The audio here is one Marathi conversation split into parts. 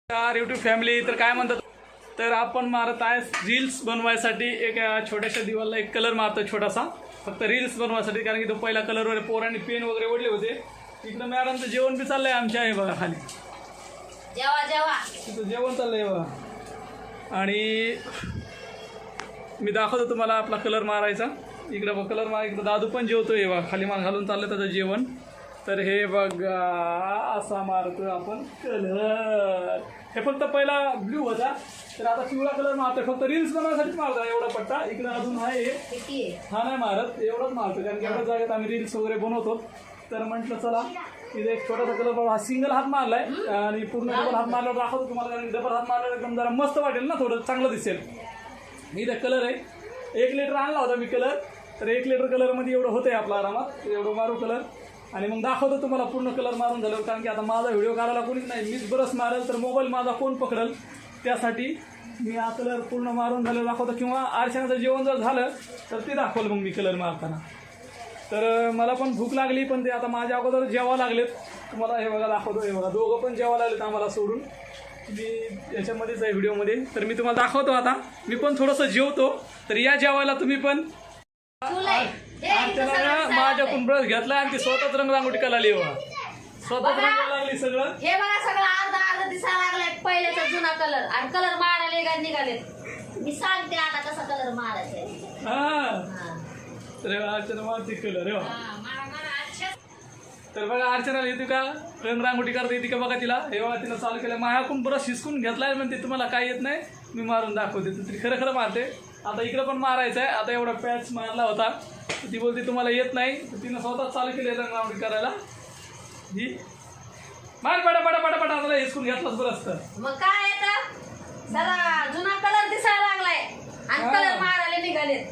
यूट्यूब फॅमिली तर काय म्हणतात, तर आपण मारत आहे रील्स बनवायसाठी एक छोट्याशा दिवाला एक कलर मारतो छोटासा, फक्त रील्स बनवायसाठी. कारण की तो पहिला कलर वगैरे पोरांनी पेन वगैरे ओढले होते. इकडं मॅडमचं जेवण बी चाललंय आमच्या आहे बघा खाली, तिथं जेवण चाललंय बघा. आणि मी दाखवतो तुम्हाला आपला कलर मारायचा. इकडं कलर मारा, इकडं दादू पण जेवतोय बघा, खाली मान घालून चाललं त्याचं जेवण. तर हे बघा असा मारतोय आपण कलर. हे फक्त पहिला ब्ल्यू होता, तर आता पिवळा कलर मारतोय. फक्त रील्स बनवण्यासाठी मारतो एवढा पट्टा. इकडे अजून आहे हा नाही मारत, एवढंच मारतो कारण की एवढ्या जागेत आम्ही रील्स वगैरे बनवतो. तर म्हटलं चला इथे एक छोटासा कलर बाबा. हा सिंगल हात मारलाय आणि पूर्ण डबल हात मारल्यावर दाखवतो तुम्हाला, कारण डबल हात मारल्यावर एकदम जरा मस्त वाटेल ना, थोडं चांगलं दिसेल. इथे कलर आहे, 1 लिटर आणला होता मी कलर. तर 1 लिटर कलरमध्ये एवढं होतंय आपला आरामात. एवढं मारू कलर आणि मग दाखवतो तुम्हाला पूर्ण कलर मारून झाल्यावर. कारण की आता माझा व्हिडिओ काढायला कोणीच नाही, मीच बरंच मारेल तर मोबाईल माझा कोण पकडेल. त्यासाठी मी हा कलर पूर्ण मारून झाल्यावर दाखवतो, किंवा अर्चनाचं जेवण जर झालं तर ते दाखवलं मग मी कलर मारताना. तर मला पण भूक लागली, पण ते आता माझ्या अगोदर जेवावं लागलेत. तुम्हाला हे बघा दाखवतो. हे बघा दोघं पण जेवायला लागलेत आम्हाला सोडून. मी याच्यामध्येच आहे व्हिडिओमध्ये. तर मी तुम्हाला दाखवतो आता, मी पण थोडंसं जेवतो. तर या जेवायला तुम्ही पण. माझ्याकडून ब्रश घेतला आणि ती स्वतःच रंगरांगोटी करायला बघा, स्वतःच रंगायला लागली सगळं. हे बघा सगळं अर्धा दिसायला लागलाय पहिल्याचा जुना कलर, आणि कलर मारायला निघाले. मी सांगते आता कसा कलर मारायचा. हा तर अर्चना मारते कलर. तर बघा अर्चनाला येते का रंगरांगोटी करता येते का बघा तिला. हे बघा तिला चालू केलं. माझ्याकडून ब्रश हिसकून घेतलाय म्हणते तुम्हाला काय येत नाही, मी मारून दाखवते. तर ती खरं खरं मारते. आता इकडं पण मारायचं आहे. आता एवढा पॅच मारला होता, ती बोलते तुम्हाला येत नाही. तर तिनं स्वतःच चालू केली रंगरांगोटी करायला. ही मार पडा पडा पडा पडा. आता हिसकून घेतलाच बरं असतं. मग काय येतं, जरा जुना कलर दिसायला लागलाय आणि कलर मारायला निघाले.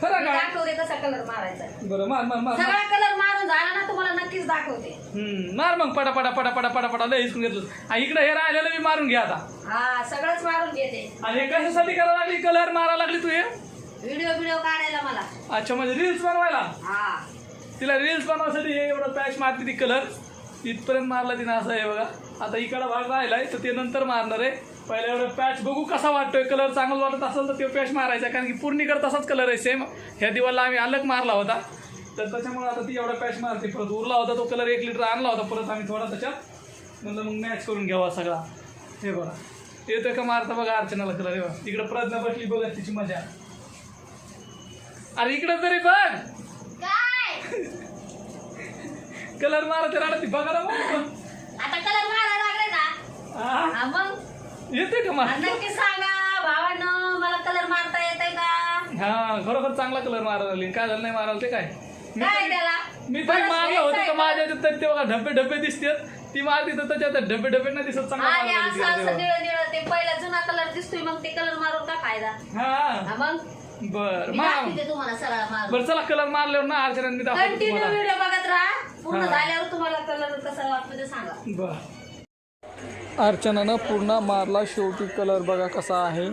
खरं का? दाखवते कसा कलर मारायचा. बरं मार मार मार. सगळा कलर मारून झाला ना तुम्हाला नक्कीच दाखवते. मार मग पडा पडा पडा पडा पडा पडा लय हिसकून घेतलं. आणि इकडे हे राहिलेलं मी मारून घ्या आता. हा सगळंच मारून घेते. आणि हे कशासाठी करायला लागली, कलर मारायला लागली तू हे? व्हिडिओ काढायला मला. अच्छा, म्हणजे रील्स बनवायला. हा तिला रील्स बनवायसाठी हे एवढं पॅच मारते ती कलर. इथपर्यंत मारला तिने असं आहे बघा. आता इकडं भाग राहिलाय तर ते नंतर मारणार आहे. पहिला एवढं पॅच बघू कसा वाटतोय. कलर चांगला वाटत असेल तर ते पॅच मारायचा, कारण की पूर्णीकडे तसाच कलर आहे सेम. ह्या दिवाला आम्ही अलग मारला होता, तर त्याच्यामुळे आता ती एवढा पॅच मारते. परत उरला होता तो कलर 1 लिटर आणला होता परत आम्ही थोडा त्याच्यात, म्हणलं मग मॅच करून घ्यावा सगळा. हे बघा येतोय का मारता बघा अर्चनाला कलर. हे बघा इकडं प्रज्ञा बसली बघा, तिची मजा. अरे इकडं तरी बघ कलर मारत राहते बघा ना. आता कलर मारायला लागले का? मग येते का मार? नक्की सांगा भावांनो, मला कलर मारता येतंय का? हा खरोखर चांगला कलर मारायला लागली. काय झालं नाही मारायला ते काय? काय त्याला मी तरी मारलं होतं का माझ्या तरी ते बघा धब्बे धब्बे दिसतात. ती मारती तर त्याच्यात धब्बे धब्बे नाही दिसत. चांगला निळं ते पहिला जुना कलर दिसतोय, मग ते कलर मारून काय फायदा? हा मग बर तुम्हाला सरळ मार. बरं चला कलर मारल्यावर ना अर्चना मी दाखवतो कंटिन्यू तुम्हाला. व्हिडिओ बघत राहा. पूर्ण झाल्यावर तुम्हाला कलर कसा वाटतो ते सांगा. बर अर्चनानं पूर्ण मारला शेवटी कलर बघा कसा आहे.